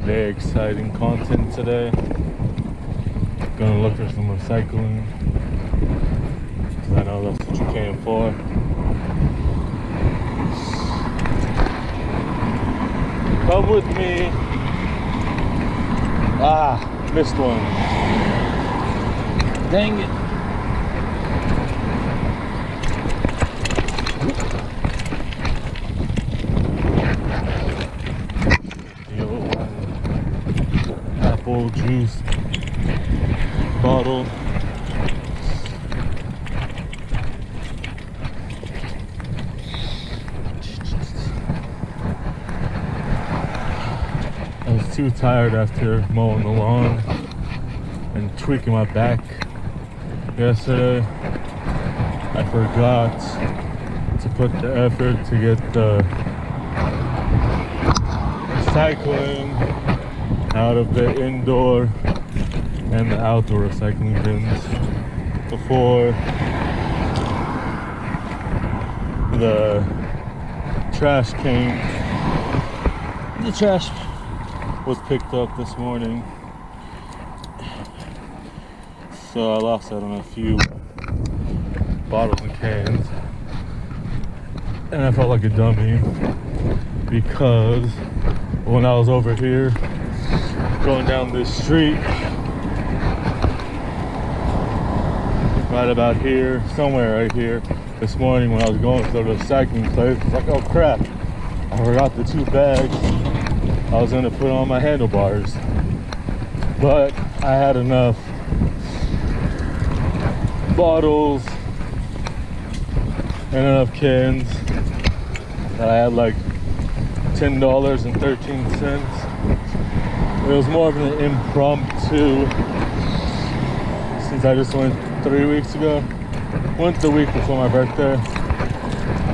very exciting content today. Gonna look for some recycling, because I know that's what you came for. Come with me. Missed one. Dang it. Apple juice bottle. I was too tired after mowing the lawn and tweaking my back yesterday. I forgot to put the effort to get the recycling out of the indoor and the outdoor recycling bins before the trash came. The trash was picked up this morning, so I lost out on a few bottles and cans, and I felt like a dummy because when I was over here going down this street, right about here, somewhere right here, this morning when I was going to the recycling place, I was like, oh crap, I forgot the 2 bags I was gonna put on my handlebars, but I had enough bottles and enough cans that I had like $10.13. It was more of an impromptu, since I just went 3 weeks ago. Went the week before my birthday.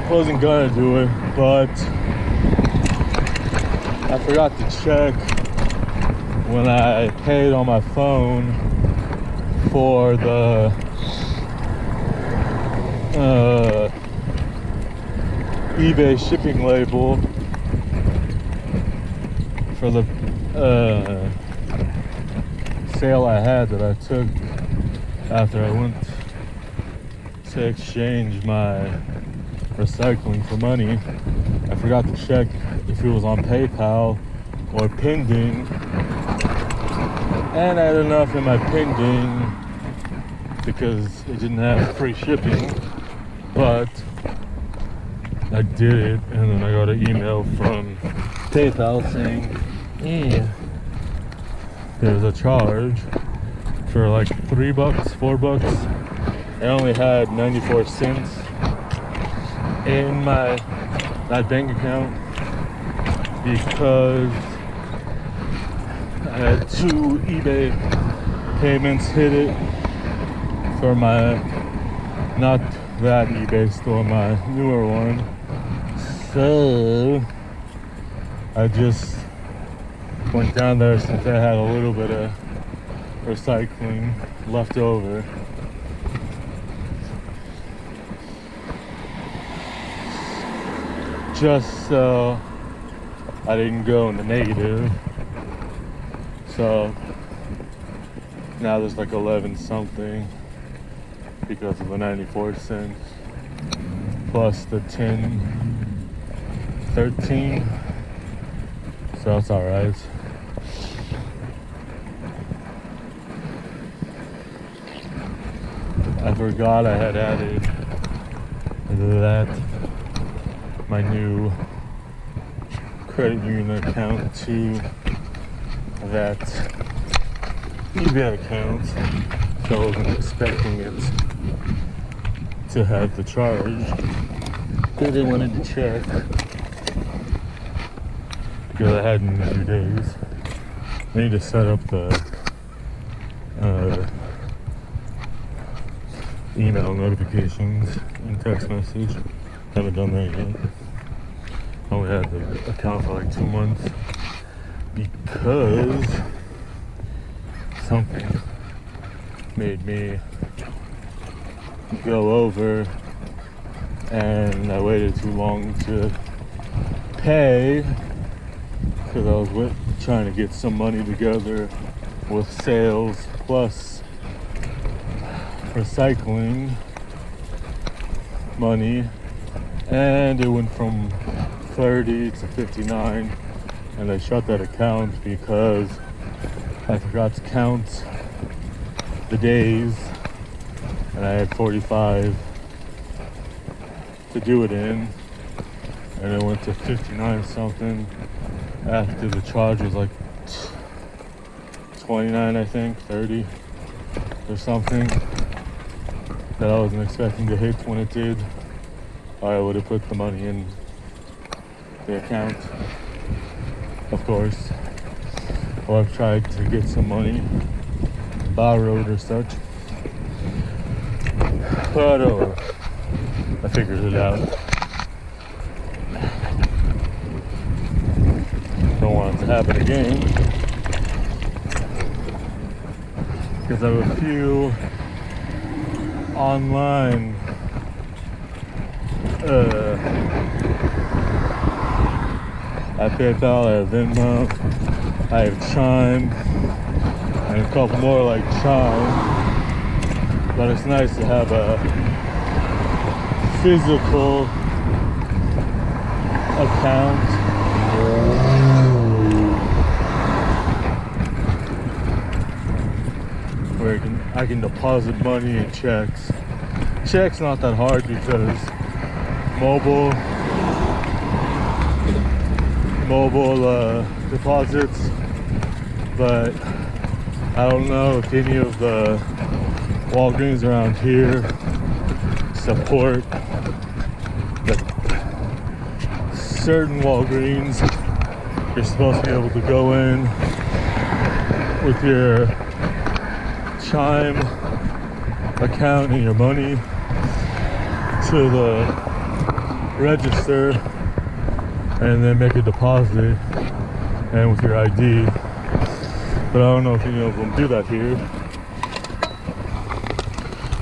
Wasn't gonna do it, but I forgot to check when I paid on my phone for the eBay shipping label for the sale I had that I took after I went to exchange my recycling for money. I forgot to check if it was on PayPal or pending, and I had enough in my pending because it didn't have free shipping, but I did it, and then I got an email from PayPal saying, there's a charge for like $3, $4. I only had 94 cents in that bank account because I had 2 eBay payments hit it for my, not that eBay store, my newer one. So I just went down there since I had a little bit of recycling left over. Just so I didn't go in the negative. So now there's like 11 something because of the 94 cents plus the 10.13. So it's all right. I forgot I had added that my new credit union account to that eBay account, so I wasn't expecting it to have the charge, because I wanted to check, because I hadn't in a few days. I need to set up the email notifications and text message. Haven't done that yet. I only had the account for like 2 months because something made me go over, and I waited too long to pay because I was trying to get some money together with sales plus recycling money, and it went from 30 to 59, and I shut that account because I forgot to count the days, and I had 45 to do it in, and it went to 59 something after the charge was like 29, I think, 30 or something, that I wasn't expecting to hit. When it did, I would have put the money in the account, of course, or I've tried to get some money borrowed or such, but I figured it out. Don't want it to happen again, because I have a few online I have PayPal, I have Venmo, I have Chime, and a couple more like Chime. But it's nice to have a physical account where I can deposit money in checks. Checks not that hard because mobile deposits, but I don't know if any of the Walgreens around here support, but certain Walgreens you're supposed to be able to go in with your Chime account and your money to the register and then make a deposit and with your ID, but I don't know if any of them do that here.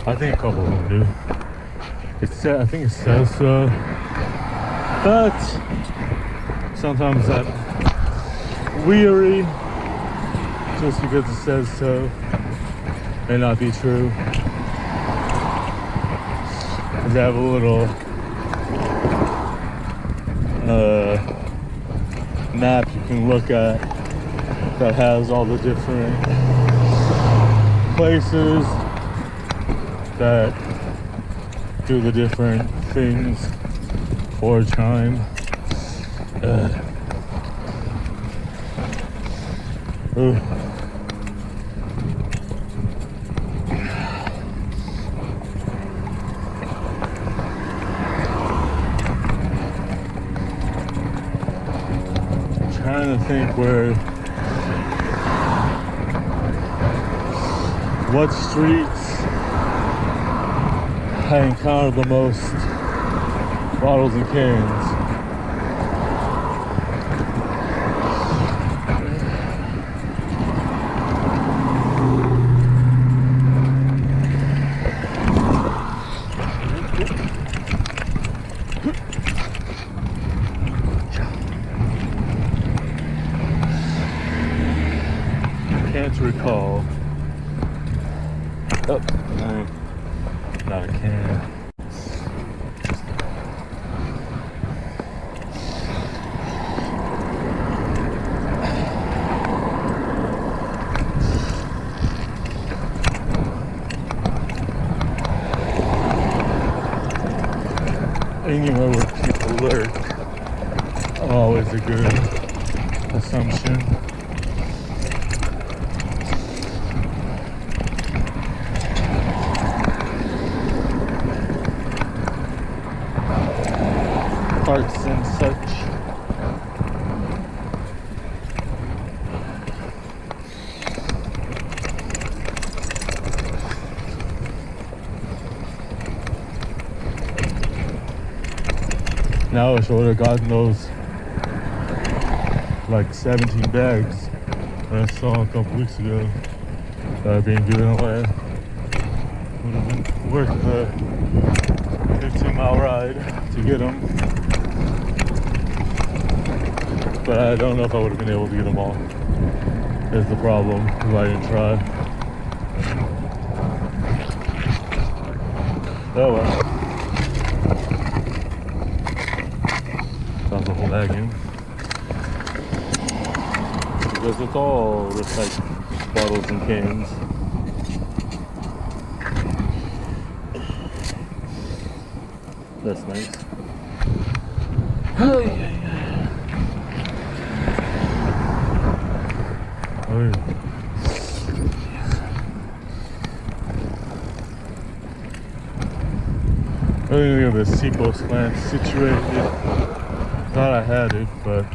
I think a couple of them do. I think it says so, but sometimes I'm weary just because it says so may not be true. They have a little map you can look at that has all the different places that do the different things for Chime. Trying to think what streets I encounter the most bottles and cans. Can't recall. Oh, no, not a can. Anywhere where people lurk, always a good assumption. Parts and such. Now I wish I would have gotten those like 17 bags that I saw a couple weeks ago that are being given away. Would have been worth the 15-mile ride to get them. but I don't know if I would have been able to get them all. Is the problem, because I didn't try. Oh well. Got the whole bag in. Because it's all recycled bottles and cans. That's nice. Oh yeah. Oh yeah. I think of the Seapost plant situated. Thought I had it, but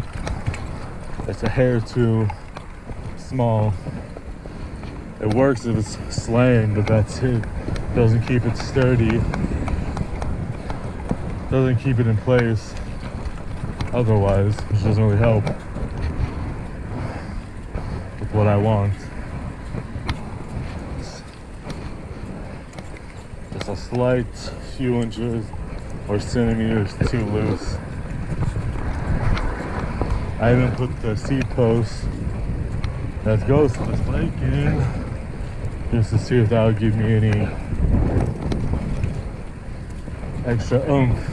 it's a hair too small. It works if it's slaying, but that's it. Doesn't keep it sturdy. Doesn't keep it in place. Otherwise, which doesn't really help with what I want. Just a slight few inches or centimeters too loose. I even put the seat post that goes to this bike in just to see if that would give me any extra oomph.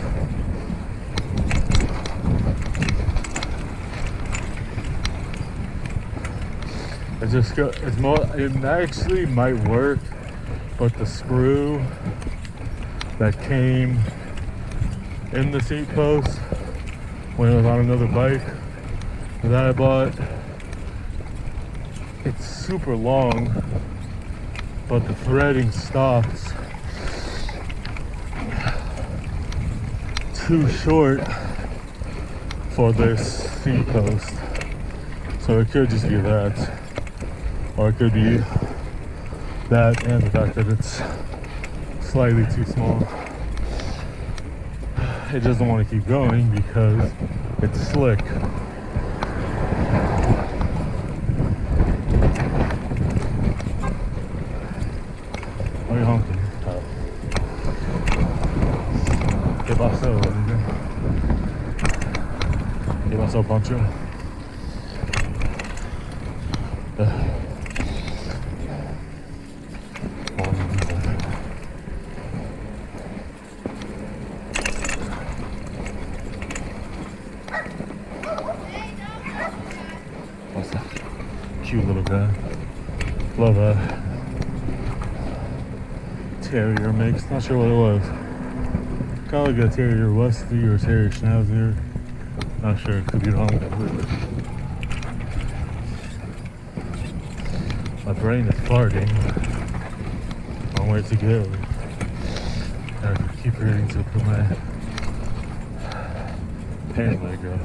It actually might work, but the screw that came in the seat post when it was on another bike that I bought, it's super long, but the threading stops too short for this seat post. So it could just be that. Or it could be that and the fact that it's slightly too small. It doesn't want to keep going because it's slick. Why are you honking? ¿Qué pasó? ¿Qué pasó, Pancho? What's that? Cute little guy. Love a terrier mix. Not sure what it was. Kind of like a terrier Westie or terrier Schnauzer. Not sure. Could be wrong completely. My brain is farting on where to go. I keep forgetting to put my pant leg up.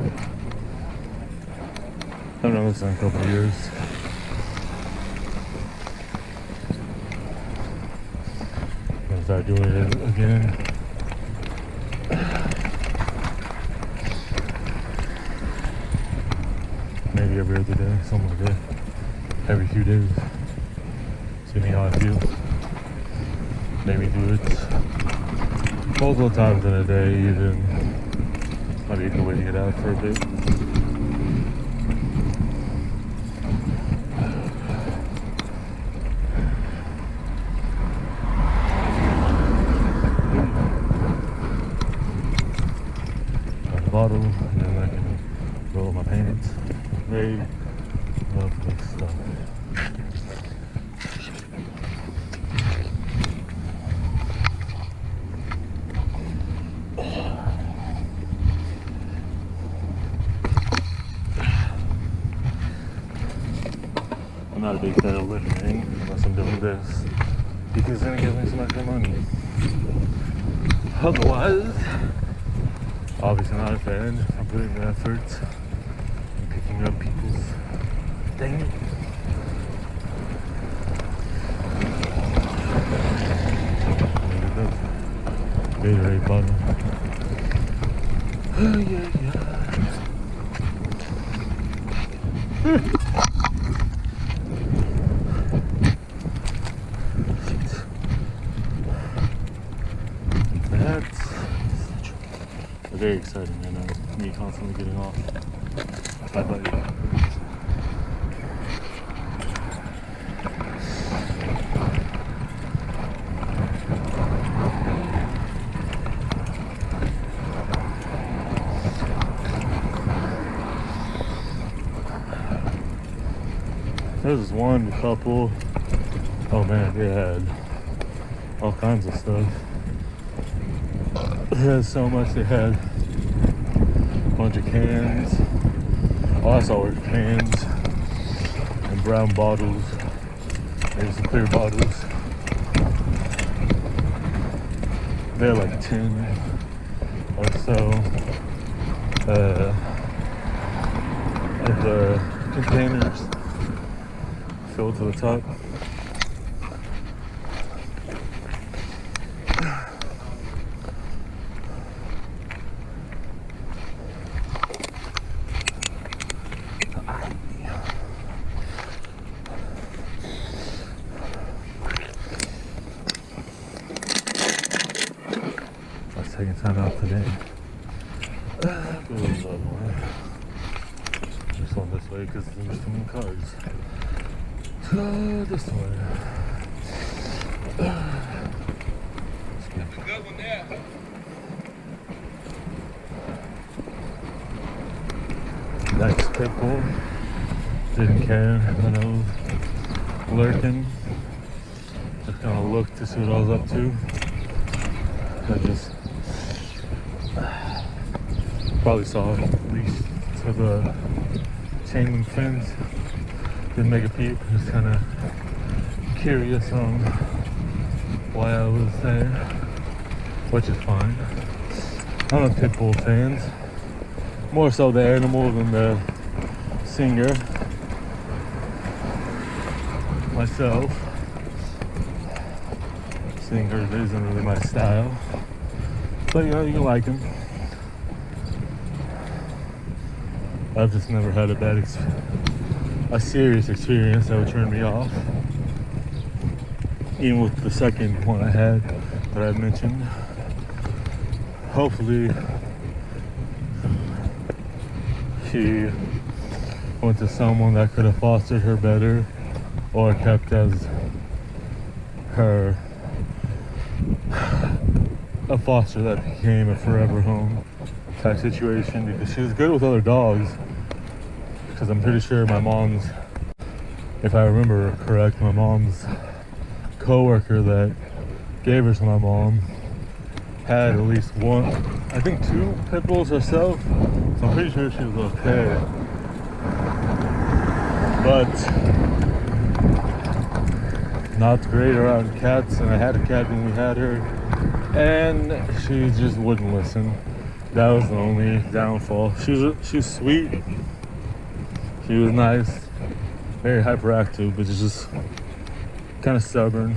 I haven't done this in a couple of years. I'm gonna start doing it again. Maybe every other day, something like that. Every few days. See me how I feel. Maybe do it multiple times in a day, even. Might be a good way to get out for a bit. Got a bottle, and then I can roll my pants. Very lovely stuff. I'm not a big fan of lifting unless I'm doing this because then it gives me some extra money. Otherwise, obviously not a fan. I'm putting the effort in picking up people's things. Gatorade bottle. Oh yeah. That's very exciting right now. Me constantly getting off. my buddy. There's this one couple, oh man, they had all kinds of stuff. They had so much. They had a bunch of cans. All I saw were cans and brown bottles. Maybe some clear bottles. They had like 10 or so of the containers filled to the top. Second time out today. Go the other way. Just on this way because there's too many cars. Go this way. Good one there. Nice pit bull. Didn't care when I was lurking. Just kind of looked to see what I was up to. I just probably saw at least to the chain link fence. Didn't make a peep. Just kind of curious on why I was there, which is fine. I'm a pit bull fan. More so the animal than the singer. Myself. Singer isn't really my style. But you know, you can like him. I've just never had a serious experience that would turn me off. Even with the second one I had that I mentioned. Hopefully she went to someone that could have fostered her better or kept as her a foster that became a forever home type situation, because she was good with other dogs. Because I'm pretty sure my mom's, if I remember correct, my mom's co-worker that gave her to my mom had at least one, I think 2 pit bulls herself. So I'm pretty sure she was okay. But not great around cats, and I had a cat when we had her, and she just wouldn't listen. That was the only downfall. She was sweet. She was nice, very hyperactive, but just kind of stubborn.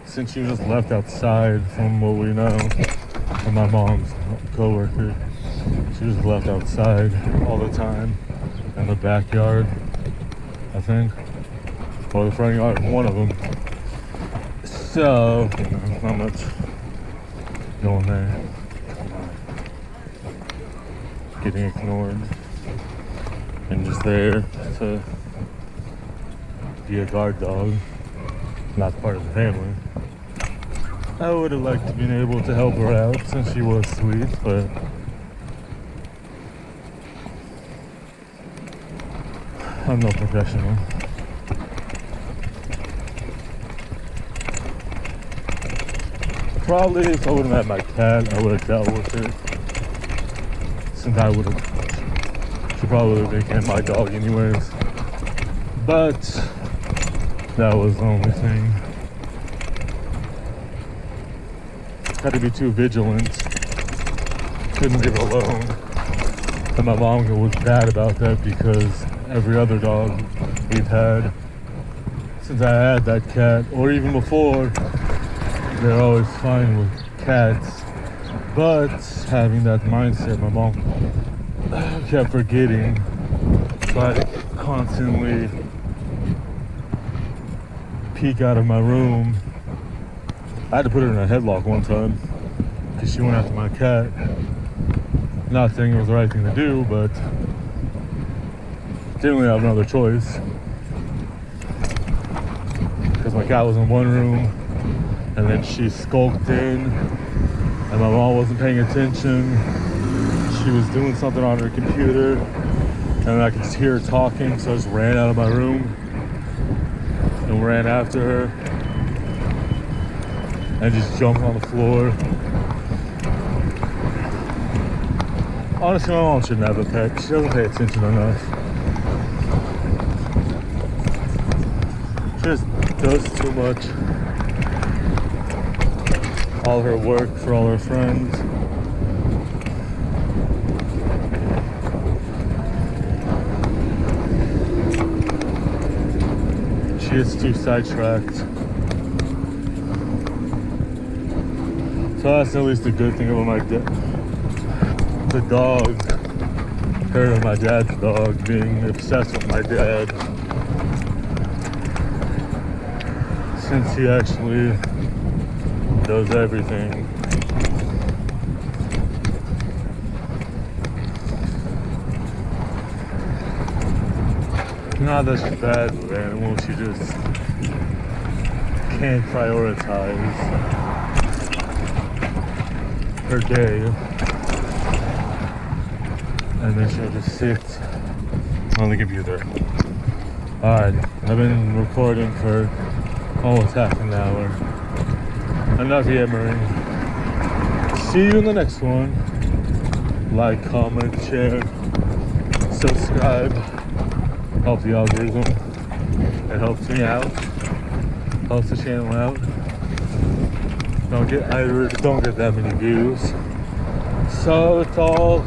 Since she was just left outside, from what we know, from my mom's co-worker, she was left outside all the time in the backyard, I think, or the front yard, one of them. So, you know, not much going there. Getting ignored and just there to be a guard dog, not part of the family. I would have liked to been able to help her out since she was sweet, but I'm no professional. Probably if I would have had my cat, I would have dealt with it. Since I would have, she probably would have became my dog anyways. But that was the only thing. Had to be too vigilant. Couldn't leave her alone. And my mom was bad about that because every other dog we've had since I had that cat, or even before, they're always fine with cats. But having that mindset, my mom kept forgetting. So I constantly peek out of my room. I had to put her in a headlock one time because she went after my cat. Not saying it was the right thing to do, but didn't really have another choice because my cat was in one room and then she skulked in and my mom wasn't paying attention. She was doing something on her computer and I could hear her talking, so I just ran out of my room and ran after her and just jumped on the floor. Honestly, my mom shouldn't have a pet. She doesn't pay attention enough. She just does too much. All her work for all her friends. She gets too sidetracked. So that's at least a good thing about my the dog, her and my dad's dog being obsessed with my dad, since he actually does everything. Not that she's bad with animals, she just can't prioritize her day. And then she'll just sit on the computer. Alright, I've been recording for almost half an hour. Enough yammering. See you in the next one. Like, comment, share, subscribe. Helps the algorithm. It helps me out. Helps the channel out. Don't get that many views. So it's all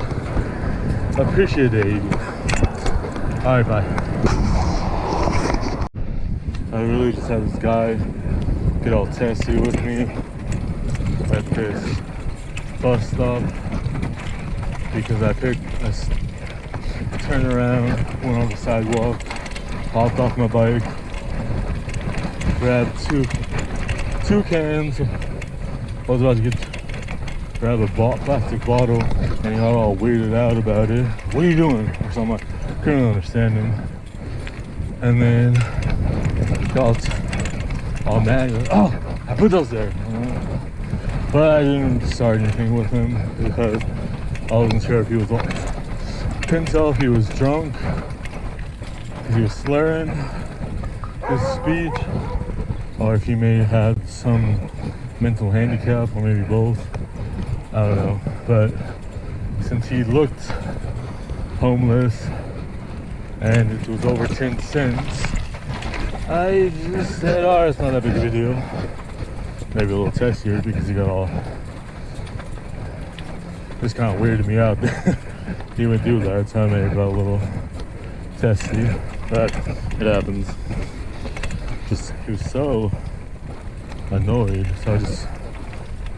appreciated. Alright, bye. I really just had this guy get all testy with me at this bus stop because I turned around, went on the sidewalk, hopped off my bike, grabbed two cans, I was about to grab a plastic bottle, and he got all weirded out about it. What are you doing? Or something. I couldn't understand him. And then got all mad. Like, oh, I put those there. But I didn't start anything with him because I wasn't sure if he was. Couldn't tell if he was drunk, if he was slurring his speech, or if he may have had some mental handicap, or maybe both. I don't know, but since he looked homeless and it was over 10 cents, I just said, oh, it's not that big of a deal. Maybe a little testier because he got all, it's kind of weirded me out. He would do that, so I made it a little testy, but it happens. Just, he was so annoyed, so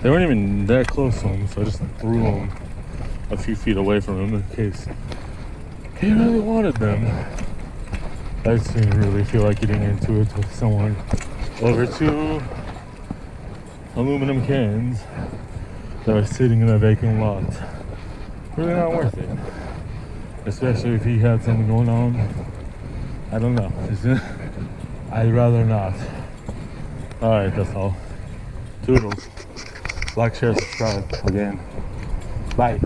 they weren't even that close to him, so I just threw them a few feet away from him in case he really wanted them. I just didn't really feel like getting into it with someone over 2 aluminum cans that are sitting in a vacant lot. Really not worth it. Especially if he had something going on. I don't know. I'd rather not. Alright, that's all. Toodles. Like, share, subscribe again. Bye.